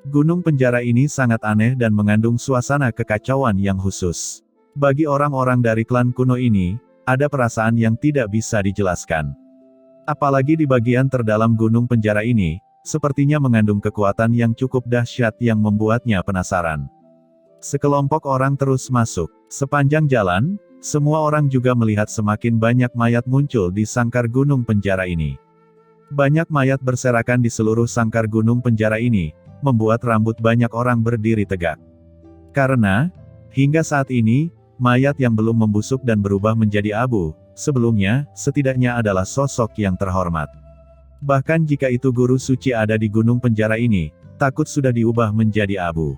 Gunung penjara ini sangat aneh dan mengandung suasana kekacauan yang khusus. Bagi orang-orang dari klan kuno ini, ada perasaan yang tidak bisa dijelaskan. Apalagi di bagian terdalam gunung penjara ini, sepertinya mengandung kekuatan yang cukup dahsyat yang membuatnya penasaran. Sekelompok orang terus masuk. Sepanjang jalan, semua orang juga melihat semakin banyak mayat muncul di sangkar gunung penjara ini. Banyak mayat berserakan di seluruh sangkar gunung penjara ini, membuat rambut banyak orang berdiri tegak. Karena, hingga saat ini, mayat yang belum membusuk dan berubah menjadi abu, sebelumnya, setidaknya adalah sosok yang terhormat. Bahkan jika itu guru suci ada di gunung penjara ini, takut sudah diubah menjadi abu.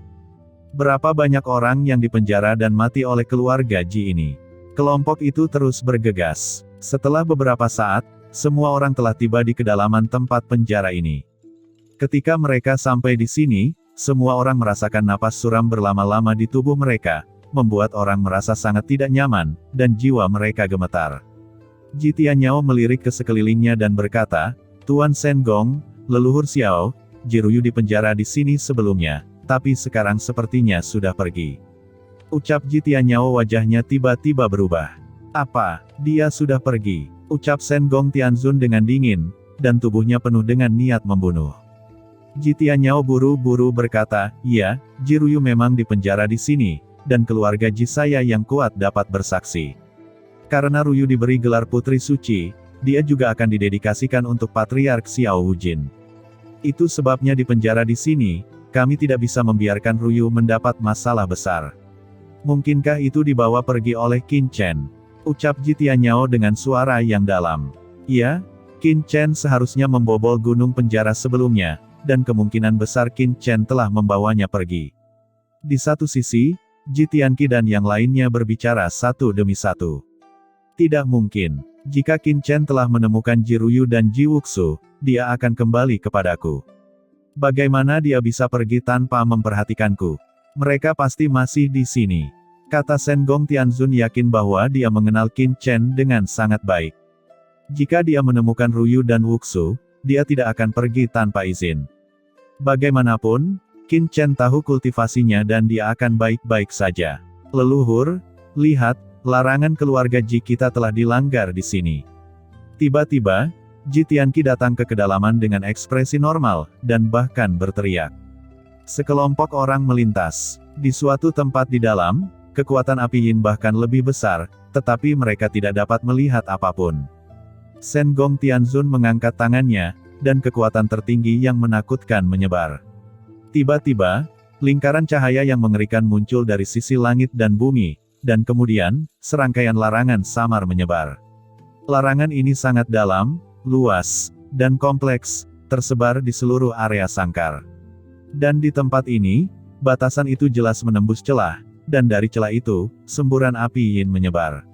Berapa banyak orang yang dipenjara dan mati oleh keluarga Ji ini. Kelompok itu terus bergegas. Setelah beberapa saat, semua orang telah tiba di kedalaman tempat penjara ini. Ketika mereka sampai di sini, semua orang merasakan napas suram berlama-lama di tubuh mereka, membuat orang merasa sangat tidak nyaman, dan jiwa mereka gemetar. Ji Tianyao melirik ke sekelilingnya dan berkata, "Tuan Shen Gong, leluhur Xiao, Jiruyu dipenjara di sini sebelumnya, tapi sekarang sepertinya sudah pergi." Ucap Ji Tianyao wajahnya tiba-tiba berubah. "Apa, dia sudah pergi?" Ucap Shen Gong Tianzun dengan dingin, dan tubuhnya penuh dengan niat membunuh. Ji Tianyao buru-buru berkata, "Iya, Jiruyu memang dipenjara di sini, dan keluarga Ji saya yang kuat dapat bersaksi. Karena Ruyu diberi gelar Putri Suci, dia juga akan didedikasikan untuk Patriark Xiao Wujin. Itu sebabnya dipenjara di sini, kami tidak bisa membiarkan Ruyu mendapat masalah besar. Mungkinkah itu dibawa pergi oleh Qin Chen?" Ucap Ji Tianyao dengan suara yang dalam. "Ya, Qin Chen seharusnya membobol gunung penjara sebelumnya, dan kemungkinan besar Qin Chen telah membawanya pergi." Di satu sisi, Ji Tianqi dan yang lainnya berbicara satu demi satu. "Tidak mungkin. Jika Qin Chen telah menemukan Jiruyu dan Ji Wuxu, dia akan kembali kepadaku. Bagaimana dia bisa pergi tanpa memperhatikanku? Mereka pasti masih di sini." Kata Shen Gong Tianzun yakin bahwa dia mengenal Qin Chen dengan sangat baik. Jika dia menemukan Ruyu dan Wuxu, dia tidak akan pergi tanpa izin. Bagaimanapun, Qin Chen tahu kultivasinya dan dia akan baik-baik saja. "Leluhur, lihat, larangan keluarga Ji kita telah dilanggar di sini." Tiba-tiba, Ji Tianqi datang ke kedalaman dengan ekspresi normal, dan bahkan berteriak. Sekelompok orang melintas. Di suatu tempat di dalam, kekuatan api yin bahkan lebih besar, tetapi mereka tidak dapat melihat apapun. Shen Gong Tianzun mengangkat tangannya, dan kekuatan tertinggi yang menakutkan menyebar. Tiba-tiba, lingkaran cahaya yang mengerikan muncul dari sisi langit dan bumi, dan kemudian, serangkaian larangan samar menyebar. Larangan ini sangat dalam, luas, dan kompleks, tersebar di seluruh area sangkar. Dan di tempat ini, batasan itu jelas menembus celah, dan dari celah itu, semburan api yin menyebar.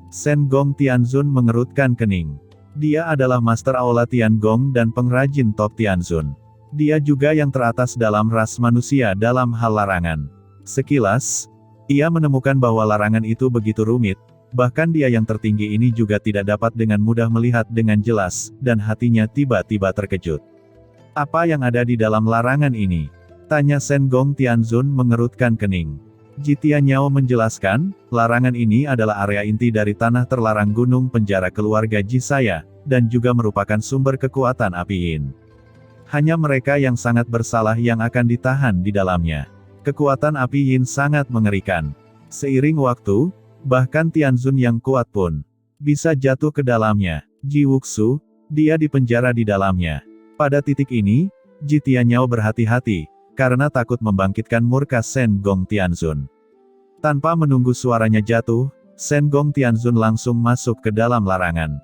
Shen Gong Tianzun mengerutkan kening. Dia adalah Master Aula Tiangong dan pengrajin top Tianzun. Dia juga yang teratas dalam ras manusia dalam hal larangan. Sekilas, ia menemukan bahwa larangan itu begitu rumit, bahkan dia yang tertinggi ini juga tidak dapat dengan mudah melihat dengan jelas, dan hatinya tiba-tiba terkejut. "Apa yang ada di dalam larangan ini?" tanya Shen Gong Tianzun mengerutkan kening. Ji Tianyao menjelaskan, "Larangan ini adalah area inti dari tanah terlarang gunung penjara keluarga Ji saya, dan juga merupakan sumber kekuatan api yin. Hanya mereka yang sangat bersalah yang akan ditahan di dalamnya. Kekuatan api yin sangat mengerikan. Seiring waktu, bahkan Tianzun yang kuat pun bisa jatuh ke dalamnya. Ji Wuxu, dia dipenjara di dalamnya." Pada titik ini, Ji Tianyao berhati-hati, karena takut membangkitkan murka Shen Gong Tianzun. Tanpa menunggu suaranya jatuh, Shen Gong Tianzun langsung masuk ke dalam larangan.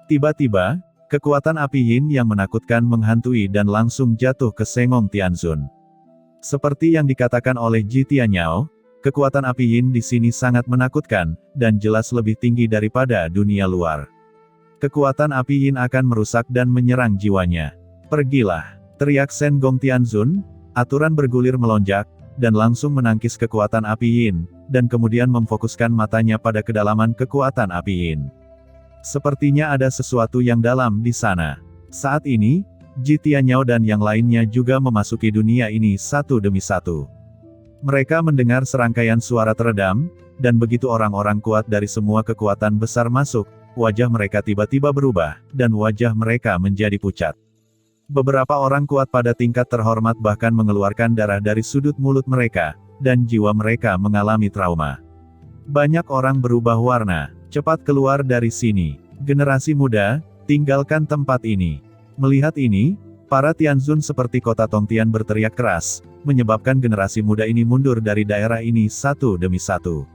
Tiba-tiba, kekuatan api yin yang menakutkan menghantui dan langsung jatuh ke Shen Gong Tianzun. Seperti yang dikatakan oleh Ji Tianyao, kekuatan api yin di sini sangat menakutkan, dan jelas lebih tinggi daripada dunia luar. Kekuatan api yin akan merusak dan menyerang jiwanya. "Pergilah!" teriak Shen Gong Tianzun. Aturan bergulir melonjak, dan langsung menangkis kekuatan api yin, dan kemudian memfokuskan matanya pada kedalaman kekuatan api yin. Sepertinya ada sesuatu yang dalam di sana. Saat ini, Ji Tianyao dan yang lainnya juga memasuki dunia ini satu demi satu. Mereka mendengar serangkaian suara teredam, dan begitu orang-orang kuat dari semua kekuatan besar masuk, wajah mereka tiba-tiba berubah, dan wajah mereka menjadi pucat. Beberapa orang kuat pada tingkat terhormat bahkan mengeluarkan darah dari sudut mulut mereka, dan jiwa mereka mengalami trauma. Banyak orang berubah warna, cepat keluar dari sini. Generasi muda, tinggalkan tempat ini. Melihat ini, para Tianzun seperti kota Tongtian berteriak keras, menyebabkan generasi muda ini mundur dari daerah ini satu demi satu.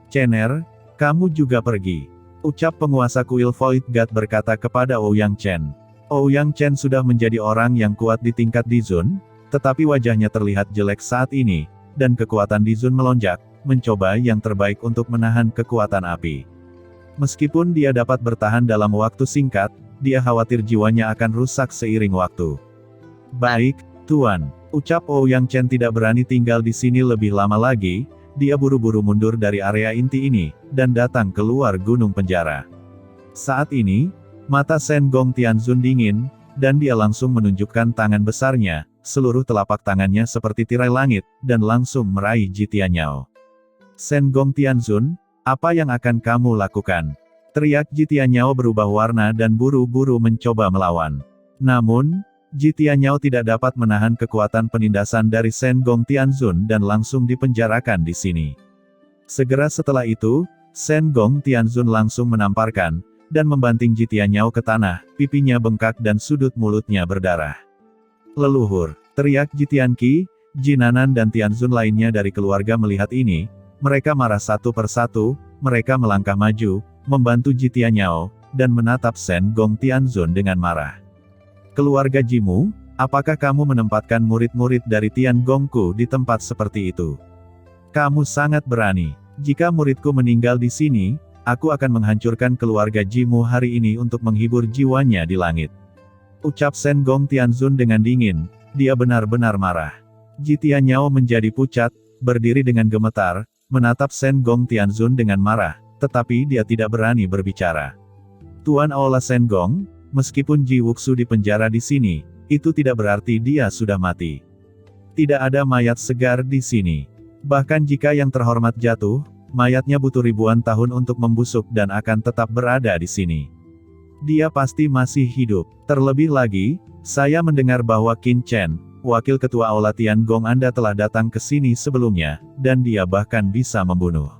"Chener, kamu juga pergi," ucap penguasa kuil Void God berkata kepada Ouyang Chen. Ouyang Chen sudah menjadi orang yang kuat di tingkat Dizun, tetapi wajahnya terlihat jelek saat ini, dan kekuatan Dizun melonjak, mencoba yang terbaik untuk menahan kekuatan api. Meskipun dia dapat bertahan dalam waktu singkat, dia khawatir jiwanya akan rusak seiring waktu. "Baik, Tuan," ucap Ouyang Chen tidak berani tinggal di sini lebih lama lagi, dia buru-buru mundur dari area inti ini, dan datang keluar gunung penjara. Saat ini, mata Shen Gong Tianzun dingin, dan dia langsung menunjukkan tangan besarnya, seluruh telapak tangannya seperti tirai langit, dan langsung meraih Ji Tianyao. "Shen Gong Tianzun, apa yang akan kamu lakukan?" Teriak Ji Tianyao berubah warna dan buru-buru mencoba melawan. Namun, Ji Tianyao tidak dapat menahan kekuatan penindasan dari Shen Gong Tianzun dan langsung dipenjarakan di sini. Segera setelah itu, Shen Gong Tianzun langsung menamparkan, dan membanting Ji Tianyao ke tanah, pipinya bengkak dan sudut mulutnya berdarah. "Leluhur!" teriak Ji Tianqi, Ji Nanan dan Tianzun lainnya dari keluarga melihat ini, mereka marah satu persatu, mereka melangkah maju, membantu Ji Tianyao, dan menatap Shen Gong Tianzun dengan marah. "Keluarga Jimu, apakah kamu menempatkan murid-murid dari Tian Gongku di tempat seperti itu? Kamu sangat berani. Jika muridku meninggal di sini, aku akan menghancurkan keluarga Jimu hari ini untuk menghibur jiwanya di langit." Ucap Shen Gong Tianzun dengan dingin, dia benar-benar marah. Ji Tianyao menjadi pucat, berdiri dengan gemetar, menatap Shen Gong Tianzun dengan marah, tetapi dia tidak berani berbicara. "Tuan Aula Shen Gong, meskipun Ji Wuxu dipenjara di sini, itu tidak berarti dia sudah mati. Tidak ada mayat segar di sini. Bahkan jika yang terhormat jatuh, mayatnya butuh ribuan tahun untuk membusuk dan akan tetap berada di sini. Dia pasti masih hidup. Terlebih lagi, saya mendengar bahwa Qin Chen, wakil ketua Aula Tian Gong Anda telah datang ke sini sebelumnya, dan dia bahkan bisa membunuh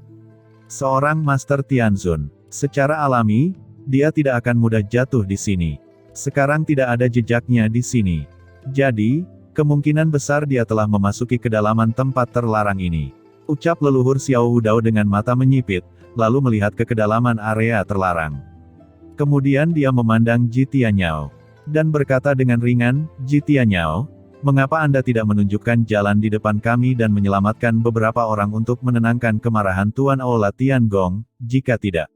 seorang Master Tianzun. Secara alami, dia tidak akan mudah jatuh di sini. Sekarang tidak ada jejaknya di sini. Jadi, kemungkinan besar dia telah memasuki kedalaman tempat terlarang ini." Ucap leluhur Xiao Hudao dengan mata menyipit, lalu melihat ke kedalaman area terlarang. Kemudian dia memandang Ji Tianyao, dan berkata dengan ringan, "Ji Tianyao, mengapa Anda tidak menunjukkan jalan di depan kami dan menyelamatkan beberapa orang untuk menenangkan kemarahan Tuan Aula Tian Gong, jika tidak?"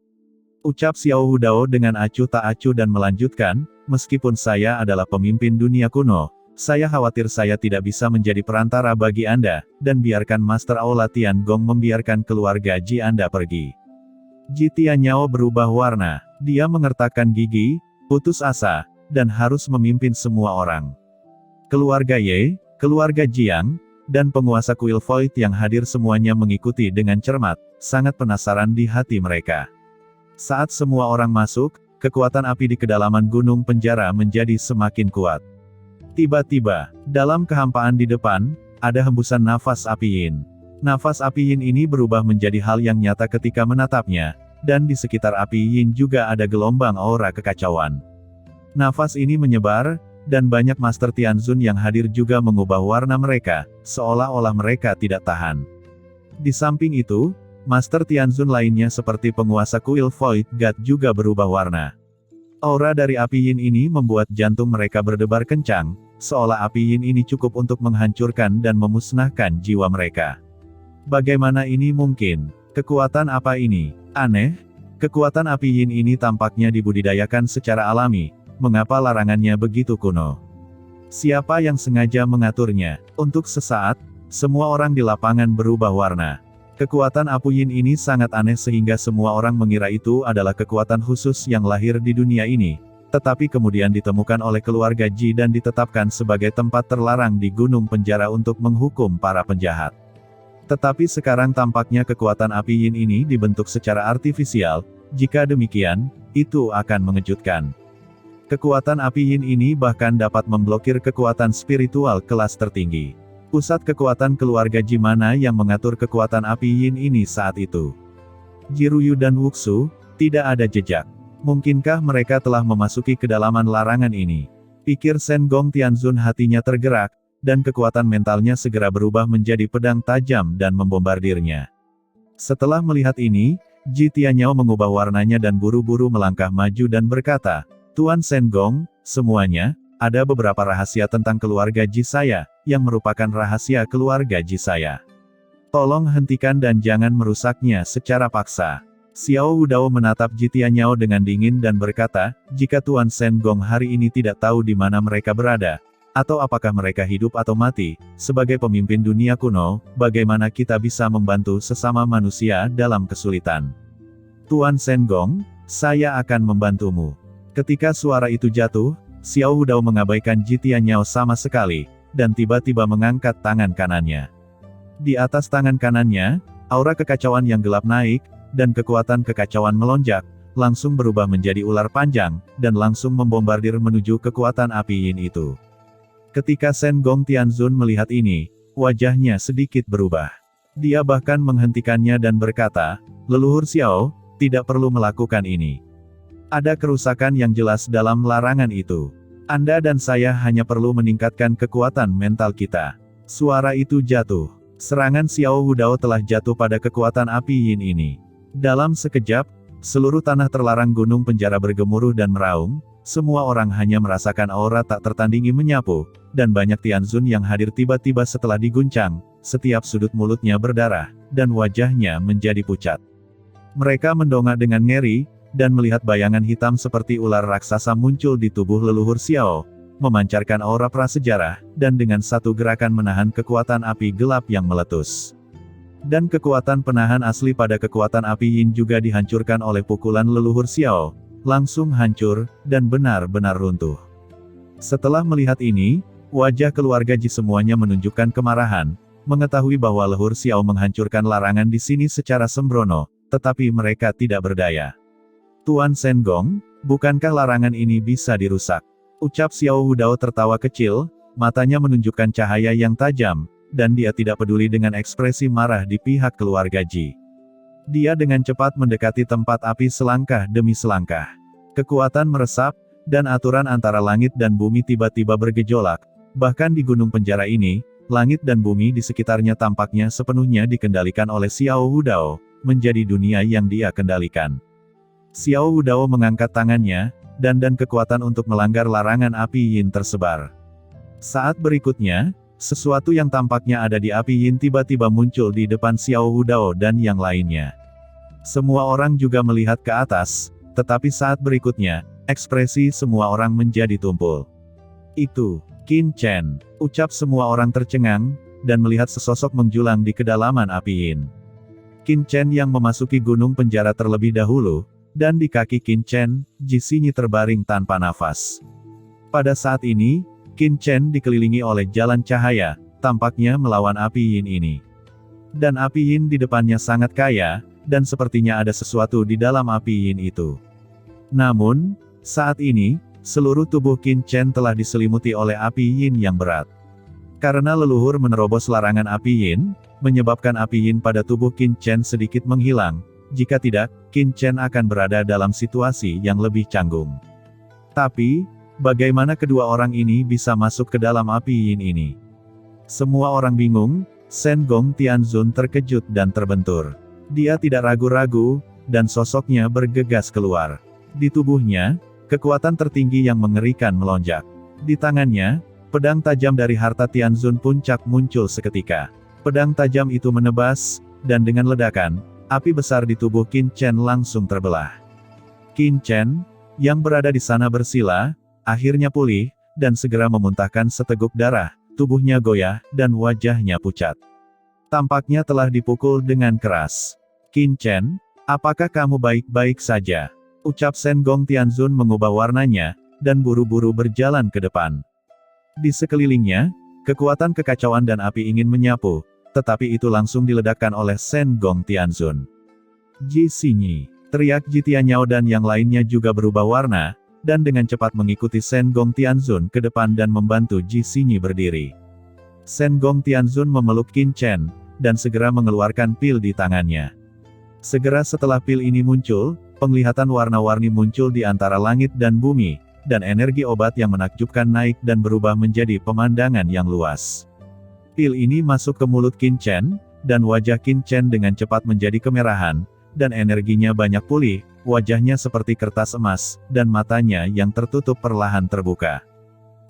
Ucap Xiao Hudao dengan acuh tak acuh dan melanjutkan, "Meskipun saya adalah pemimpin dunia kuno, saya khawatir saya tidak bisa menjadi perantara bagi Anda, dan biarkan Master Aula Tian Gong membiarkan keluarga Ji Anda pergi." Ji Tianyao berubah warna, dia mengertakkan gigi, putus asa, dan harus memimpin semua orang. Keluarga Ye, keluarga Jiang, dan penguasa kuil Void yang hadir semuanya mengikuti dengan cermat, sangat penasaran di hati mereka. Saat semua orang masuk, kekuatan api di kedalaman gunung penjara menjadi semakin kuat. Tiba-tiba, dalam kehampaan di depan, ada hembusan nafas api yin. Nafas api yin ini berubah menjadi hal yang nyata ketika menatapnya, dan di sekitar api yin juga ada gelombang aura kekacauan. Nafas ini menyebar, dan banyak Master Tianzun yang hadir juga mengubah warna mereka, seolah-olah mereka tidak tahan. Di samping itu, Master Tianzun lainnya seperti penguasa kuil Void God juga berubah warna. Aura dari api yin ini membuat jantung mereka berdebar kencang, seolah api yin ini cukup untuk menghancurkan dan memusnahkan jiwa mereka. Bagaimana ini mungkin? Kekuatan apa ini? Aneh. Kekuatan api yin ini tampaknya dibudidayakan secara alami. Mengapa larangannya begitu kuno? Siapa yang sengaja mengaturnya? Untuk sesaat, semua orang di lapangan berubah warna. Kekuatan api yin ini sangat aneh sehingga semua orang mengira itu adalah kekuatan khusus yang lahir di dunia ini. tetapi kemudian ditemukan oleh keluarga Ji dan ditetapkan sebagai tempat terlarang di gunung penjara untuk menghukum para penjahat. Tetapi sekarang tampaknya kekuatan api yin ini dibentuk secara artifisial. Jika demikian, itu akan mengejutkan. Kekuatan api yin ini bahkan dapat memblokir kekuatan spiritual kelas tertinggi. Pusat kekuatan keluarga Ji mana yang mengatur kekuatan api yin ini saat itu? Jiruyu dan Wuxu, tidak ada jejak. Mungkinkah mereka telah memasuki kedalaman larangan ini? Pikir Shen Gong Tianzun, hatinya tergerak, dan kekuatan mentalnya segera berubah menjadi pedang tajam dan membombardirnya. Setelah melihat ini, Ji Tianyao mengubah warnanya dan buru-buru melangkah maju dan berkata, "Tuan Shen Gong, semuanya, ada beberapa rahasia tentang keluarga Ji saya, yang merupakan rahasia keluarga Ji saya. Tolong hentikan dan jangan merusaknya secara paksa." Xiao Wudao menatap Ji Tianyao dengan dingin dan berkata, "Jika Tuan Shen Gong hari ini tidak tahu di mana mereka berada, atau apakah mereka hidup atau mati, sebagai pemimpin dunia kuno, bagaimana kita bisa membantu sesama manusia dalam kesulitan? Tuan Shen Gong, saya akan membantumu." Ketika suara itu jatuh, Xiao Wudao mengabaikan Ji Tianyao sama sekali, dan tiba-tiba mengangkat tangan kanannya. Di atas tangan kanannya, aura kekacauan yang gelap naik, dan kekuatan kekacauan melonjak, langsung berubah menjadi ular panjang, dan langsung membombardir menuju kekuatan api yin itu. Ketika Shen Gong Tianzun melihat ini, wajahnya sedikit berubah. Dia bahkan menghentikannya dan berkata, "Leluhur Xiao, tidak perlu melakukan ini. Ada kerusakan yang jelas dalam larangan itu. Anda dan saya hanya perlu meningkatkan kekuatan mental kita." Suara itu jatuh. Serangan Xiao Wudao telah jatuh pada kekuatan api yin ini. Dalam sekejap, seluruh tanah terlarang gunung penjara bergemuruh dan meraung, semua orang hanya merasakan aura tak tertandingi menyapu, dan banyak Tianzun yang hadir tiba-tiba setelah diguncang, setiap sudut mulutnya berdarah, dan wajahnya menjadi pucat. Mereka mendongak dengan ngeri, dan melihat bayangan hitam seperti ular raksasa muncul di tubuh leluhur Xiao, memancarkan aura prasejarah, dan dengan satu gerakan menahan kekuatan api gelap yang meletus. Dan kekuatan penahan asli pada kekuatan api yin juga dihancurkan oleh pukulan leluhur Xiao, langsung hancur, dan benar-benar runtuh. Setelah melihat ini, wajah keluarga Ji semuanya menunjukkan kemarahan, mengetahui bahwa leluhur Xiao menghancurkan larangan di sini secara sembrono, tetapi mereka tidak berdaya. "Tuan Shen Gong, bukankah larangan ini bisa dirusak?" Ucap Xiao Wudao tertawa kecil, matanya menunjukkan cahaya yang tajam, dan dia tidak peduli dengan ekspresi marah di pihak keluarga Ji. Dia dengan cepat mendekati tempat api selangkah demi selangkah. Kekuatan meresap, dan aturan antara langit dan bumi tiba-tiba bergejolak. Bahkan di gunung penjara ini, langit dan bumi di sekitarnya tampaknya sepenuhnya dikendalikan oleh Xiao Wudao, menjadi dunia yang dia kendalikan. Xiao Wudao mengangkat tangannya, dan kekuatan untuk melanggar larangan api yin tersebar. Saat berikutnya, sesuatu yang tampaknya ada di api yin tiba-tiba muncul di depan Xiao Wudao dan yang lainnya. Semua orang juga melihat ke atas, tetapi saat berikutnya, ekspresi semua orang menjadi tumpul. "Itu, Qin Chen," ucap semua orang tercengang, dan melihat sesosok menjulang di kedalaman api yin. Qin Chen yang memasuki gunung penjara terlebih dahulu, dan di kaki Qin Chen, Ji Xinyi terbaring tanpa nafas. Pada saat ini, Qin Chen dikelilingi oleh jalan cahaya, tampaknya melawan api yin ini. Dan api yin di depannya sangat kaya, dan sepertinya ada sesuatu di dalam api yin itu. Namun, saat ini, seluruh tubuh Qin Chen telah diselimuti oleh api yin yang berat. Karena leluhur menerobos larangan api yin, menyebabkan api yin pada tubuh Qin Chen sedikit menghilang, jika tidak, Qin Chen akan berada dalam situasi yang lebih canggung. Tapi, bagaimana kedua orang ini bisa masuk ke dalam api yin ini? Semua orang bingung, Shen Gong Tianzun terkejut dan terbentur. Dia tidak ragu-ragu, dan sosoknya bergegas keluar. Di tubuhnya, kekuatan tertinggi yang mengerikan melonjak. Di tangannya, pedang tajam dari harta Tianzun puncak muncul seketika. Pedang tajam itu menebas, dan dengan ledakan, api besar di tubuh Qin Chen langsung terbelah. Qin Chen, yang berada di sana bersila, akhirnya pulih, dan segera memuntahkan seteguk darah, tubuhnya goyah, dan wajahnya pucat. Tampaknya telah dipukul dengan keras. "Qin Chen, apakah kamu baik-baik saja?" Ucap Shen Gong Tianzun mengubah warnanya, dan buru-buru berjalan ke depan. Di sekelilingnya, kekuatan kekacauan dan api ingin menyapu, tetapi itu langsung diledakkan oleh Shen Gong Tianzun. Ji Xinyi, teriak Ji Tianyao dan yang lainnya juga berubah warna, dan dengan cepat mengikuti Shen Gong Tianzun ke depan dan membantu Ji Xinyi berdiri. Shen Gong Tianzun memeluk Qin Chen, dan segera mengeluarkan pil di tangannya. Segera setelah pil ini muncul, penglihatan warna-warni muncul di antara langit dan bumi, dan energi obat yang menakjubkan naik dan berubah menjadi pemandangan yang luas. Pil ini masuk ke mulut Qin Chen, dan wajah Qin Chen dengan cepat menjadi kemerahan, dan energinya banyak pulih, wajahnya seperti kertas emas, dan matanya yang tertutup perlahan terbuka.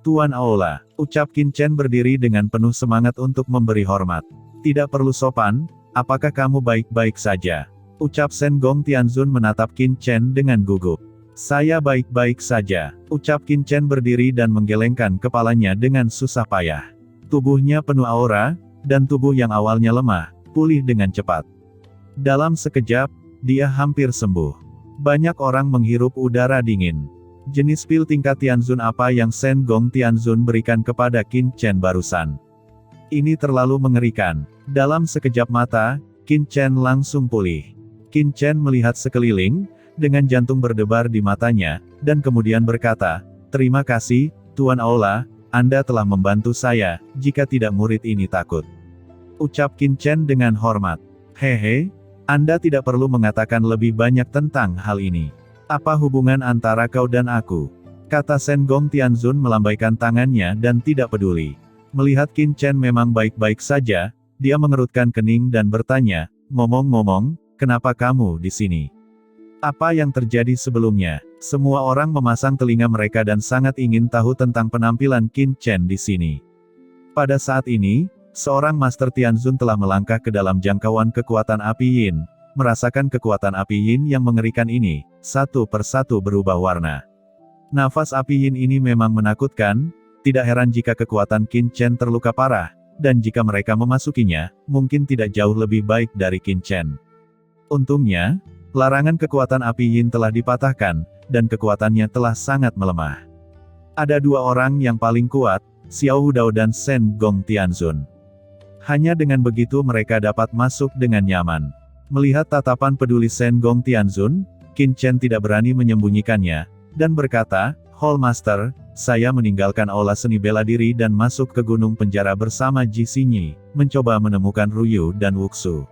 Tuan Aola, ucap Qin Chen berdiri dengan penuh semangat untuk memberi hormat. Tidak perlu sopan, apakah kamu baik-baik saja? Ucap Shen Gong Tianzun menatap Qin Chen dengan gugup. Saya baik-baik saja, ucap Qin Chen berdiri dan menggelengkan kepalanya dengan susah payah. Tubuhnya penuh aura, dan tubuh yang awalnya lemah, pulih dengan cepat. Dalam sekejap, dia hampir sembuh. Banyak orang menghirup udara dingin. Jenis pil tingkat Tianzun apa yang Shen Gong Tianzun berikan kepada Qin Chen barusan? Ini terlalu mengerikan. Dalam sekejap mata, Qin Chen langsung pulih. Qin Chen melihat sekeliling, dengan jantung berdebar di matanya, dan kemudian berkata, "Terima kasih, Tuan Aola, Anda telah membantu saya, jika tidak murid ini takut." Ucap Qin Chen dengan hormat. "Hehe, Anda tidak perlu mengatakan lebih banyak tentang hal ini. Apa hubungan antara kau dan aku?" Kata Shen Gong Tianzun melambaikan tangannya dan tidak peduli. Melihat Qin Chen memang baik-baik saja, dia mengerutkan kening dan bertanya, "Ngomong-ngomong, kenapa kamu di sini? Apa yang terjadi sebelumnya?" Semua orang memasang telinga mereka dan sangat ingin tahu tentang penampilan Qin Chen di sini. Pada saat ini, seorang Master Tianzun telah melangkah ke dalam jangkauan kekuatan api Yin, merasakan kekuatan api Yin yang mengerikan ini, satu persatu berubah warna. Nafas api Yin ini memang menakutkan, tidak heran jika kekuatan Qin Chen terluka parah, dan jika mereka memasukinya, mungkin tidak jauh lebih baik dari Qin Chen. Untungnya, larangan kekuatan api Yin telah dipatahkan, dan kekuatannya telah sangat melemah. Ada dua orang yang paling kuat, Xiao Hudao dan Shen Gong Tianzun. Hanya dengan begitu mereka dapat masuk dengan nyaman. Melihat tatapan peduli Shen Gong Tianzun, Qin Chen tidak berani menyembunyikannya, dan berkata, "Hall Master, saya meninggalkan aula seni bela diri dan masuk ke gunung penjara bersama Ji Xinyi, mencoba menemukan Ruyu dan Wuxu."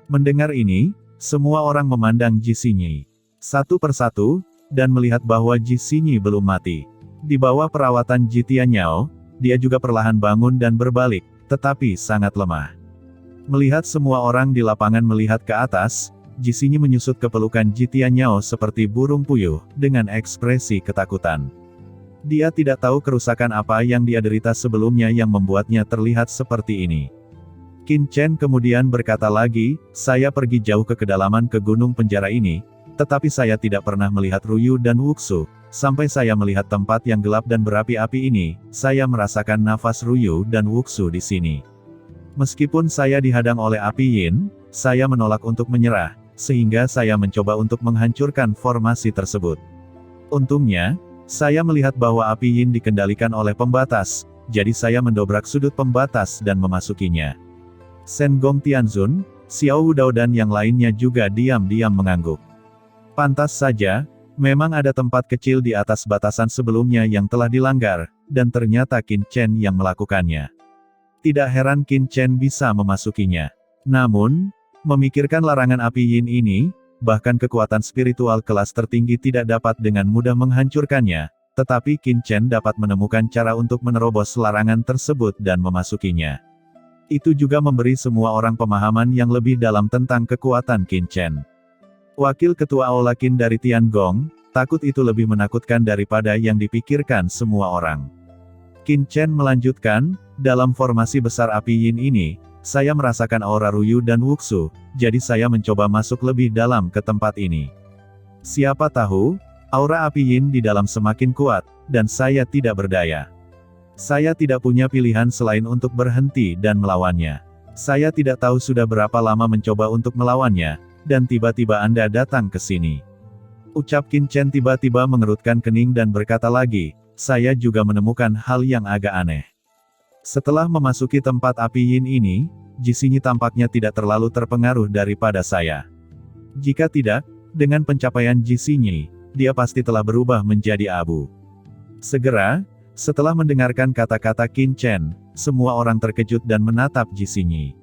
Mendengar ini, semua orang memandang Ji Xinyi satu persatu, dan melihat bahwa Ji Xinyi belum mati. Di bawah perawatan Ji Tianyao, dia juga perlahan bangun dan berbalik, tetapi sangat lemah. Melihat semua orang di lapangan melihat ke atas, Ji Xinyi menyusut ke pelukan Ji Tianyao seperti burung puyuh, dengan ekspresi ketakutan. Dia tidak tahu kerusakan apa yang dia derita sebelumnya yang membuatnya terlihat seperti ini. Qin Chen kemudian berkata lagi, "Saya pergi jauh ke kedalaman ke gunung penjara ini, tetapi saya tidak pernah melihat Ruyu dan Wuxu. Sampai saya melihat tempat yang gelap dan berapi-api ini, saya merasakan nafas Ruyu dan Wuxu di sini. Meskipun saya dihadang oleh api Yin, saya menolak untuk menyerah, sehingga saya mencoba untuk menghancurkan formasi tersebut. Untungnya, saya melihat bahwa api Yin dikendalikan oleh pembatas, jadi saya mendobrak sudut pembatas dan memasukinya." Shen Gong Tianzun, Xiao Hudao dan yang lainnya juga diam-diam mengangguk. Pantas saja, memang ada tempat kecil di atas batasan sebelumnya yang telah dilanggar, dan ternyata Qin Chen yang melakukannya. Tidak heran Qin Chen bisa memasukinya. Namun, memikirkan larangan api Yin ini, bahkan kekuatan spiritual kelas tertinggi tidak dapat dengan mudah menghancurkannya, tetapi Qin Chen dapat menemukan cara untuk menerobos larangan tersebut dan memasukinya. Itu juga memberi semua orang pemahaman yang lebih dalam tentang kekuatan Qin Chen. Wakil Ketua Aula Qin dari Tiangong, takut itu lebih menakutkan daripada yang dipikirkan semua orang. Qin Chen melanjutkan, "Dalam formasi besar api Yin ini, saya merasakan aura Ruyu dan Wuxu, jadi saya mencoba masuk lebih dalam ke tempat ini. Siapa tahu, aura api Yin di dalam semakin kuat, dan saya tidak berdaya. Saya tidak punya pilihan selain untuk berhenti dan melawannya. Saya tidak tahu sudah berapa lama mencoba untuk melawannya, dan tiba-tiba Anda datang ke sini." Ucap Qin Chen tiba-tiba mengerutkan kening dan berkata lagi, saya juga menemukan hal yang agak aneh. Setelah memasuki tempat api yin ini, Jisinyi tampaknya tidak terlalu terpengaruh daripada saya. Jika tidak, dengan pencapaian Jisinyi, dia pasti telah berubah menjadi abu. Segera, setelah mendengarkan kata-kata Qin Chen, semua orang terkejut dan menatap Jisinyi.